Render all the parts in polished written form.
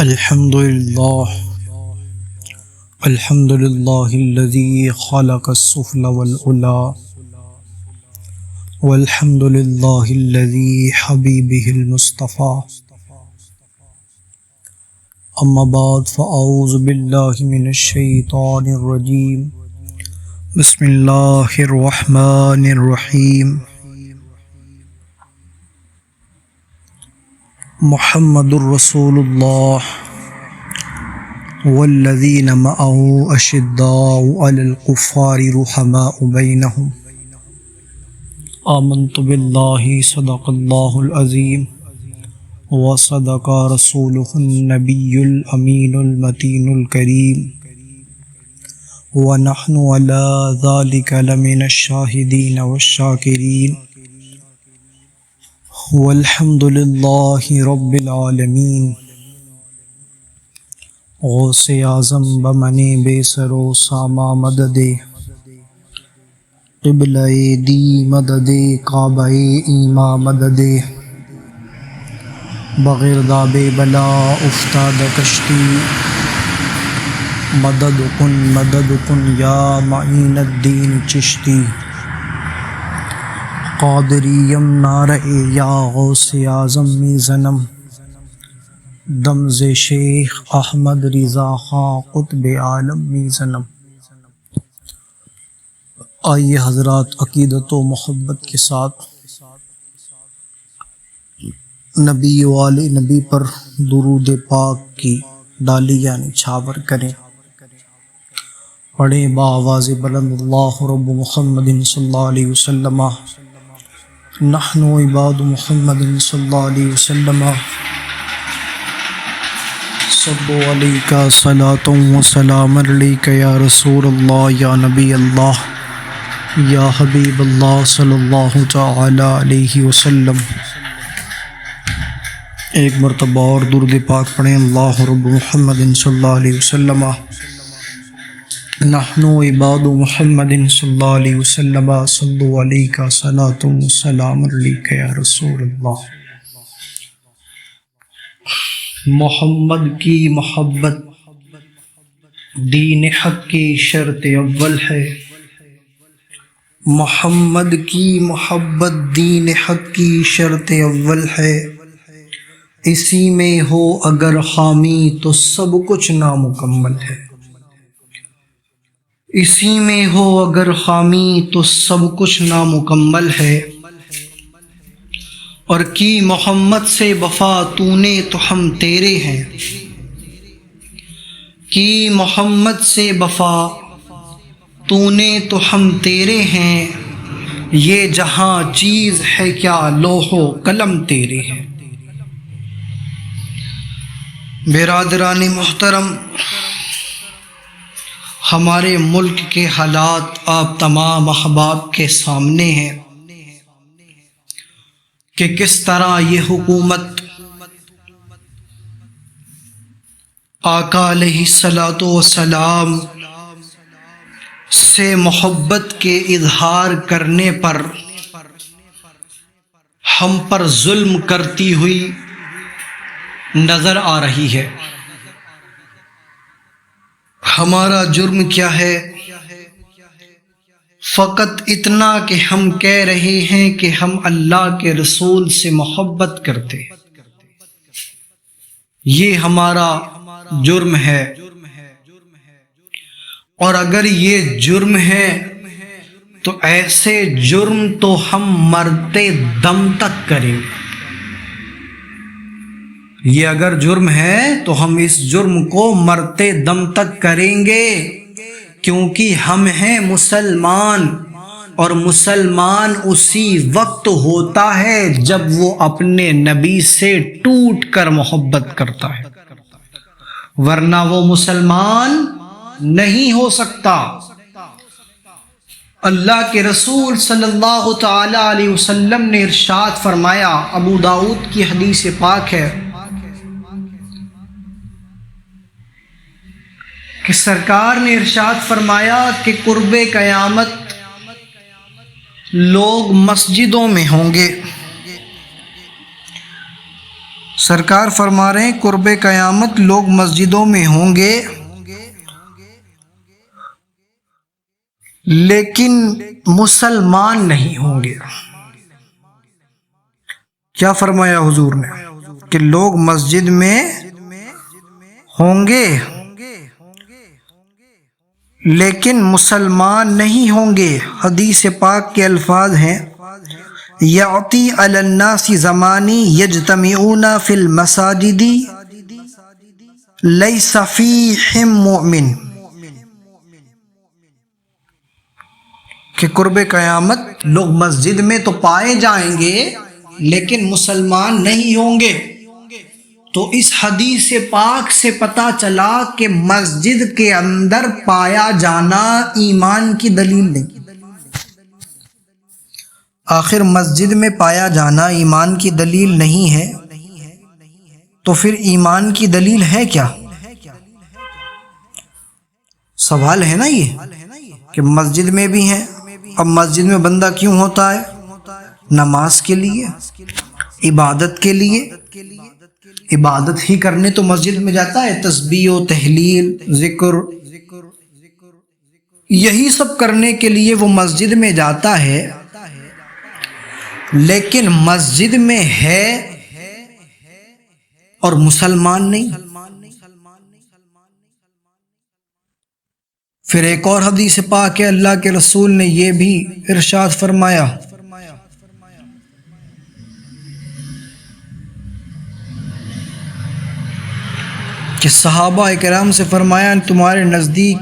الحمد لله الذي خلق السفل والعلا والحمد لله الذي حبيبه المصطفى أما بعد فأعوذ بالله من الشيطان الرجيم بسم الله الرحمن الرحيم محمد رسول الله والذين معه أشداء على الكفار رحماء بينهم آمنت بالله صدق الله العظيم وصدق رسوله النبي الأمين المتين الكريم ونحن على ذلك لمن الشاهدين والشاكرين والحمد لله رب العالمین۔ غوث اعظم بمنِ بے سر و ساما مدد قبلہ دی مدد کعبہ ایما مدد بغرداب بلا افتاد کشتی مدد کن یا معین الدین چشتی قادریم نعرہ یا غوث اعظم می زنم دمز شیخ احمد رضا خان قطب عالم می زنم۔ آئیے حضرات عقیدت و محبت کے ساتھ نبی والے نبی پر درود پاک کی ڈالی یعنی چھاور کریں، پڑھیں بآواز بلند اللہ رب محمد صلی اللہ علیہ وسلم نحن عباد محمد صلی اللہ علیہ وسلم صلو علیک صلاۃ و سلام علیک یا رسول اللہ یا نبی اللہ یا حبیب اللہ صلی اللہ تعالی علیہ وسلم۔ ایک مرتبہ اور درود پاک پڑھیں، اللہ رب محمد صلی اللہ علیہ وسلم نحن عباد محمد صلی اللہ علیہ وسلم صلو علیک صلاۃ و سلام علیک یا رسول اللہ۔ محمد کی محبت دین حق کی شرط اول ہے، محمد کی محبت دین حق کی شرط اول ہے، اسی میں ہو اگر خامی تو سب کچھ نامکمل ہے، اسی میں ہو اگر خامی تو سب کچھ نامکمل ہے، اور کی محمد سے وفا تو نے تو ہم تیرے ہیں، کی محمد سے وفا تو نے تو ہم تیرے ہیں، یہ جہاں چیز ہے کیا لوح و قلم تیرے ہیں۔ برادران محترم، ہمارے ملک کے حالات آپ تمام احباب کے سامنے ہیں کہ کس طرح یہ حکومت آقا علیہ الصلاۃ والسلام سے محبت کے اظہار کرنے پر ہم پر ظلم کرتی ہوئی نظر آ رہی ہے۔ ہمارا جرم کیا ہے؟ فقط اتنا کہ ہم کہہ رہے ہیں کہ ہم اللہ کے رسول سے محبت کرتے ہیں، یہ ہمارا جرم ہے۔ اور اگر یہ جرم ہے تو ایسے جرم تو ہم مرتے دم تک کریں گے۔ یہ اگر جرم ہے تو ہم اس جرم کو مرتے دم تک کریں گے، کیونکہ ہم ہیں مسلمان، اور مسلمان اسی وقت ہوتا ہے جب وہ اپنے نبی سے ٹوٹ کر محبت کرتا ہے، ورنہ وہ مسلمان نہیں ہو سکتا۔ اللہ کے رسول صلی اللہ تعالی علیہ وسلم نے ارشاد فرمایا، ابو داؤد کی حدیث پاک ہے کہ سرکار نے ارشاد فرمایا کہ قرب قیامت لوگ مسجدوں میں ہوں گے، سرکار فرما رہے ہیں قرب قیامت لوگ مسجدوں میں ہوں گے لیکن مسلمان نہیں ہوں گے۔ کیا فرمایا حضور نے کہ لوگ مسجد میں ہوں گے لیکن مسلمان نہیں ہوں گے۔ حدیث پاک کے الفاظ ہیں یعطی علی الناس زمانی یجتمعون فی المساجد لیس فیہم مؤمن، کہ قرب قیامت لوگ مسجد میں تو پائے جائیں گے لیکن مسلمان نہیں ہوں گے۔ تو اس حدیث پاک سے پتہ چلا کہ مسجد کے اندر پایا جانا ایمان کی دلیل نہیں۔ آخر مسجد میں پایا جانا ایمان کی دلیل نہیں ہے تو پھر ایمان کی دلیل ہے کیا؟ سوال ہے نا یہ کہ مسجد میں بھی ہیں۔ اب مسجد میں بندہ کیوں ہوتا ہے؟ نماز کے لیے، عبادت کے لیے۔ عبادت ہی کرنے تو مسجد میں جاتا ہے، تسبیح و تحلیل، ذکر، یہی سب کرنے کے لیے وہ مسجد میں جاتا ہے، لیکن مسجد میں ہے اور مسلمان نہیں۔ پھر ایک اور حدیث پاک ہے، اللہ کے رسول نے یہ بھی ارشاد فرمایا کہ صحابہ کرام سے فرمایا تمہارے نزدیک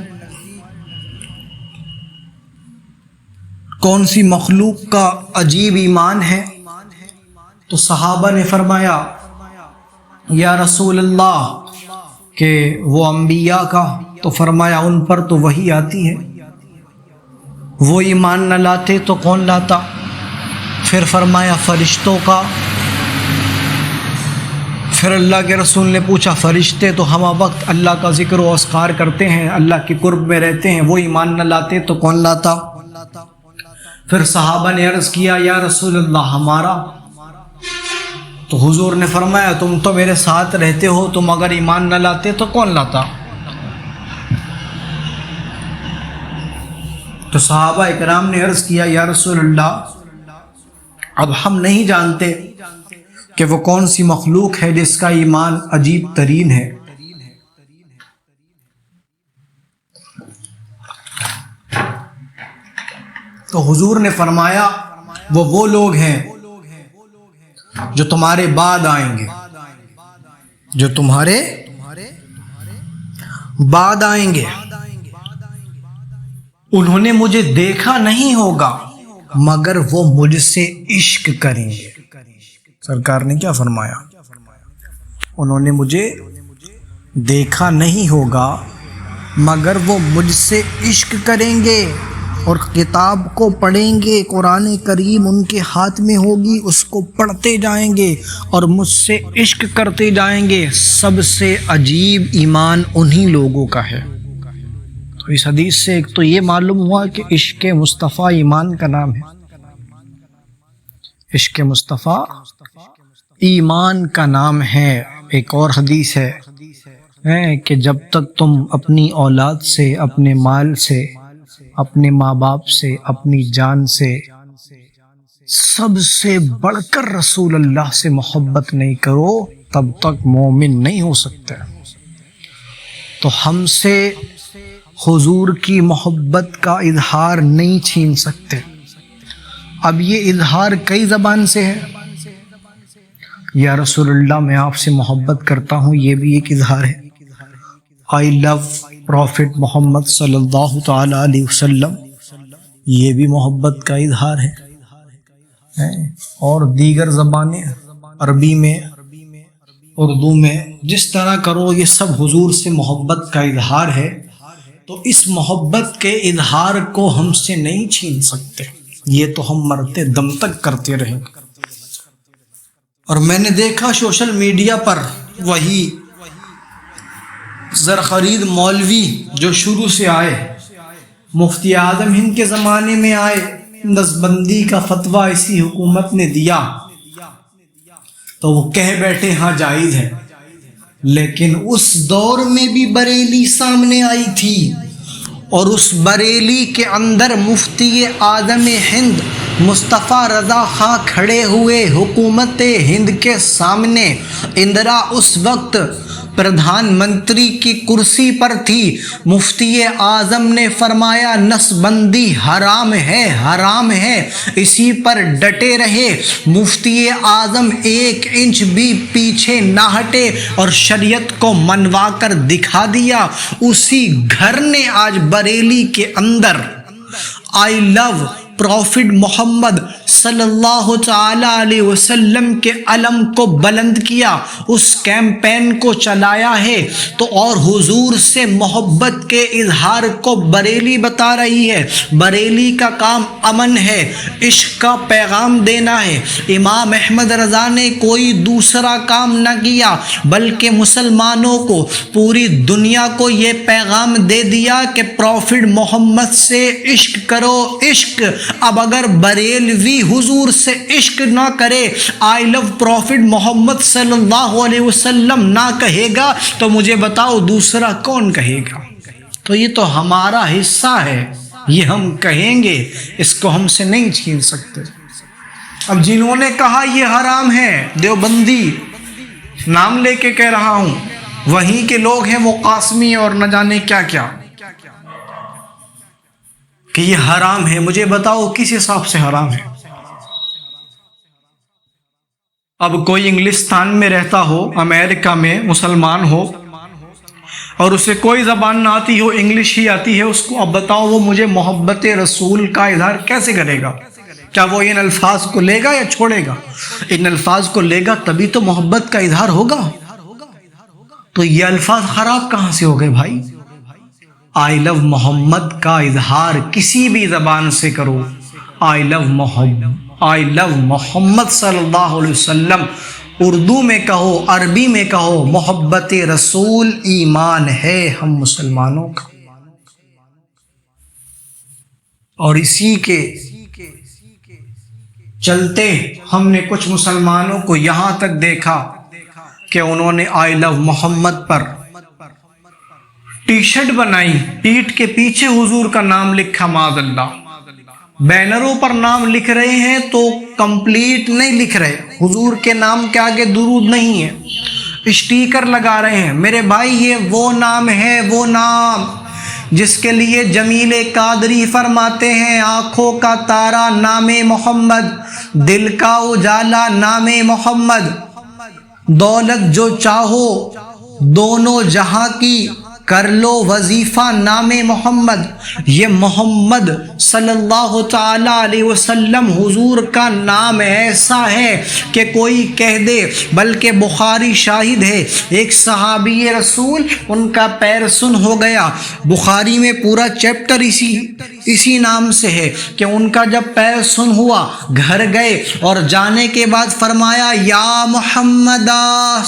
کون سی مخلوق کا عجیب ایمان ہے؟ تو صحابہ نے فرمایا یا رسول اللہ کہ وہ انبیاء کا۔ تو فرمایا ان پر تو وحی آتی ہے، وہ ایمان نہ لاتے تو کون لاتا؟ پھر فرمایا فرشتوں کا۔ پھر اللہ کے رسول نے پوچھا فرشتے تو ہمہ وقت اللہ کا ذکر و اذکار کرتے ہیں، اللہ کے قرب میں رہتے ہیں، وہ ایمان نہ لاتے تو کون لاتا؟ پھر صحابہ نے عرض کیا یا رسول اللہ ہمارا۔ تو حضور نے فرمایا تم تو میرے ساتھ رہتے ہو، تم اگر ایمان نہ لاتے تو کون لاتا؟ تو صحابہ اکرام نے عرض کیا یا رسول اللہ اب ہم نہیں جانتے کہ وہ کون سی مخلوق ہے جس کا ایمان عجیب ترین ہے۔ تو حضور نے فرمایا وہ لوگ ہیں جو تمہارے بعد آئیں گے، جو تمہارے بعد آئیں گے، انہوں نے مجھے دیکھا نہیں ہوگا مگر وہ مجھ سے عشق کریں گے۔ سرکار نے کیا فرمایا؟ انہوں نے مجھے دیکھا نہیں ہوگا مگر وہ مجھ سے عشق کریں گے اور کتاب کو پڑھیں گے، قرآن کریم ان کے ہاتھ میں ہوگی، اس کو پڑھتے جائیں گے اور مجھ سے عشق کرتے جائیں گے۔ سب سے عجیب ایمان انہی لوگوں کا ہے۔ تو اس حدیث سے ایک تو یہ معلوم ہوا کہ عشق مصطفیٰ ایمان کا نام ہے، عشق مصطفیٰ ایمان کا نام ہے۔ ایک اور حدیث ہے کہ جب تک تم اپنی اولاد سے، اپنے مال سے، اپنے ماں باپ سے، اپنی جان سے، سب سے بڑھ کر رسول اللہ سے محبت نہیں کرو تب تک مومن نہیں ہو سکتے۔ تو ہم سے حضور کی محبت کا اظہار نہیں چھین سکتے۔ اب یہ اظہار کئی زبان سے ہے، یا رسول اللہ میں آپ سے محبت کرتا ہوں، یہ بھی ایک اظہار ہے۔ I love Prophet محمد صلی اللہ تعالی علیہ وسلم، یہ بھی محبت کا اظہار ہے۔ اور دیگر زبانیں، عربی میں، اردو میں، جس طرح کرو یہ سب حضور سے محبت کا اظہار ہے۔ تو اس محبت کے اظہار کو ہم سے نہیں چھین سکتے، یہ تو ہم مرتے دم تک کرتے رہیں گے۔ اور میں نے دیکھا سوشل میڈیا پر وہی زرخرید مولوی جو شروع سے آئے، مفتی اعظم ہند کے زمانے میں آئے، نسبندی کا فتویٰ اسی حکومت نے دیا، تو وہ کہہ بیٹھے ہاں جائز ہے، لیکن اس دور میں بھی بریلی سامنے آئی تھی، اور اس بریلی کے اندر مفتی اعظم ہند مصطفیٰ رضا خاں کھڑے ہوئے حکومت ہند کے سامنے۔ اندرا اس وقت پردھان منتری کی کرسی پر تھی۔ مفتی اعظم نے فرمایا نسبندی حرام ہے، حرام ہے، اسی پر ڈٹے رہے۔ مفتی اعظم 1 انچ بھی پیچھے نہ ہٹے اور شریعت کو منوا کر دکھا دیا۔ اسی گھر نے آج بریلی کے اندر آئی لو پروفٹ محمد صلی اللہ تعالی علیہ وسلم کے علم کو بلند کیا، اس کیمپین کو چلایا ہے۔ تو اور حضور سے محبت کے اظہار کو بریلی بتا رہی ہے۔ بریلی کا کام امن ہے، عشق کا پیغام دینا ہے۔ امام احمد رضا نے کوئی دوسرا کام نہ کیا، بلکہ مسلمانوں کو، پوری دنیا کو یہ پیغام دے دیا کہ پروفٹ محمد سے عشق کرو، عشق۔ اب اگر بریلوی حضور سے عشق نہ کرے، آئی لو پروفٹ محمد صلی اللہ علیہ وسلم نہ کہے گا، تو مجھے بتاؤ دوسرا کون کہے گا؟ تو یہ تو ہمارا حصہ ہے، یہ ہم کہیں گے، اس کو ہم سے نہیں چھین سکتے۔ اب جنہوں نے کہا یہ حرام ہے، دیوبندی نام لے کے کہہ رہا ہوں، وہیں کے لوگ ہیں وہ قاسمی اور نہ جانے کیا کیا، کہ یہ حرام ہے۔ مجھے بتاؤ کس حساب سے حرام ہے؟ اب کوئی انگلستان میں رہتا ہو، امریکہ میں مسلمان ہو، اور اسے کوئی زبان نہ آتی ہو، انگلش ہی آتی ہے اس کو، اب بتاؤ وہ مجھے محبت رسول کا اظہار کیسے کرے گا؟ کیا وہ ان الفاظ کو لے گا یا چھوڑے گا؟ ان الفاظ کو لے گا تبھی تو محبت کا اظہار ہوگا۔ تو یہ الفاظ خراب کہاں سے ہو گئے بھائی؟ آئی لو محمد کا اظہار کسی بھی زبان سے کرو، آئی لو محمد صلی اللہ علیہ وسلم، اردو میں کہو، عربی میں کہو، محبت رسول ایمان ہے ہم مسلمانوں کا۔ اور اسی کے چلتے ہم نے کچھ مسلمانوں کو یہاں تک دیکھا کہ انہوں نے آئی لو محمد پر ٹی شرٹ بنائی، پیٹھ کے پیچھے حضور کا نام لکھا، معاذ اللہ۔ بینروں پر نام لکھ رہے ہیں تو کمپلیٹ نہیں لکھ رہے، حضور کے نام کے آگے درود نہیں ہے، اسٹیکر لگا رہے ہیں۔ میرے بھائی یہ وہ نام ہے، وہ نام جس کے لیے جمیل قادری فرماتے ہیں آنکھوں کا تارا نام محمد، دل کا اجالا نام محمد، دولت جو چاہو دونوں جہاں کی کر لو وظیفہ نام محمد۔ یہ محمد صلی اللہ تعالی علیہ وسلم حضور کا نام ایسا ہے کہ کوئی کہہ دے، بلکہ بخاری شاہد ہے، ایک صحابی رسول ان کا پیر سن ہو گیا، بخاری میں پورا چیپٹر اسی نام سے ہے کہ ان کا جب پیر سن ہوا گھر گئے اور جانے کے بعد فرمایا یا محمد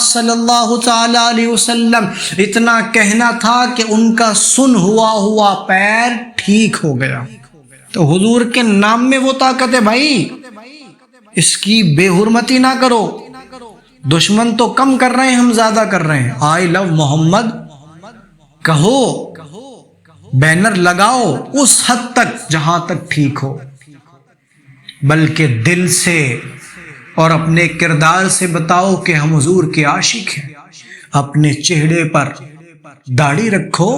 صلی اللہ تعالی علیہ وسلم، اتنا کہنا تھا کہ ان کا سن ہوا پیر ٹھیک ہو گیا۔ تو حضور کے نام میں وہ طاقت ہے بھائی، اس کی بے حرمتی نہ کرو۔ دشمن تو کم کر رہے ہیں، ہم زیادہ کر رہے ہیں۔ آئی لو محمد کہو، بینر لگاؤ اس حد تک جہاں تک ٹھیک ہو، بلکہ دل سے اور اپنے کردار سے بتاؤ کہ ہم حضور کے عاشق ہیں۔ اپنے چہرے پر داڑھی رکھو،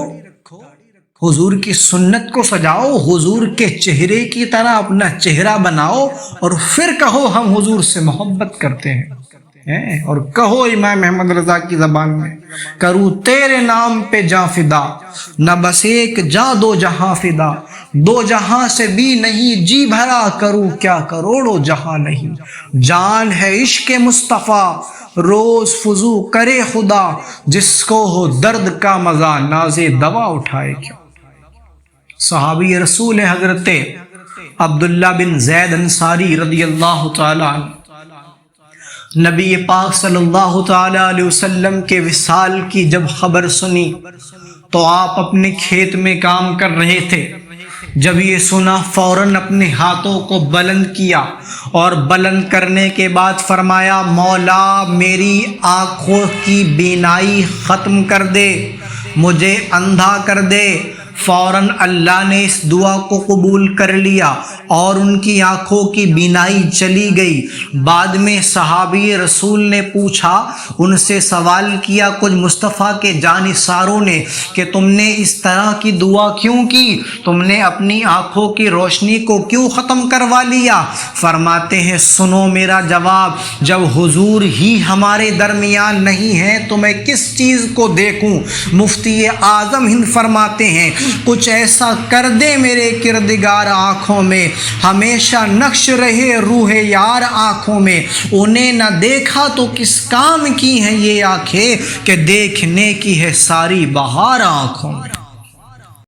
حضور کی سنت کو سجاؤ، حضور کے چہرے کی طرح اپنا چہرہ بناؤ، اور پھر کہو ہم حضور سے محبت کرتے ہیں۔ اور کہو امام احمد رضا کی زبان میں، کروں تیرے نام پہ جاں فدا، نہ بس ایک جاں دو جہاں فدا، دو جہاں سے بھی نہیں جی بھرا، کروں کیا کروڑوں جہاں نہیں، جان ہے عشق مصطفیٰ روز فضو کرے خدا، جس کو ہو درد کا مزہ ناز دوا اٹھائے کیوں۔ صحابی رسول حضرت عبداللہ بن زید انصاری رضی اللہ تعالی عنہ، نبی پاک صلی اللہ تعالی علیہ وسلم کے وصال کی جب خبر سنی تو آپ اپنے کھیت میں کام کر رہے تھے، جب یہ سنا فوراً اپنے ہاتھوں کو بلند کیا اور بلند کرنے کے بعد فرمایا مولا میری آنکھوں کی بینائی ختم کر دے، مجھے اندھا کر دے۔ فوراً اللہ نے اس دعا کو قبول کر لیا اور ان کی آنکھوں کی بینائی چلی گئی۔ بعد میں صحابی رسول نے پوچھا، ان سے سوال کیا کچھ مصطفیٰ کے جانثاروں نے کہ تم نے اس طرح کی دعا کیوں کی، تم نے اپنی آنکھوں کی روشنی کو کیوں ختم کروا لیا؟ فرماتے ہیں سنو میرا جواب، جب حضور ہی ہمارے درمیان نہیں ہیں تو میں کس چیز کو دیکھوں؟ مفتی اعظم ہند فرماتے ہیں کچھ ایسا کر دے میرے کردگار آنکھوں میں، ہمیشہ نقش رہے روح یار آنکھوں میں، انہیں نہ دیکھا تو کس کام کی ہیں یہ آنکھیں کہ دیکھنے کی ہے ساری بہار آنکھوں میں۔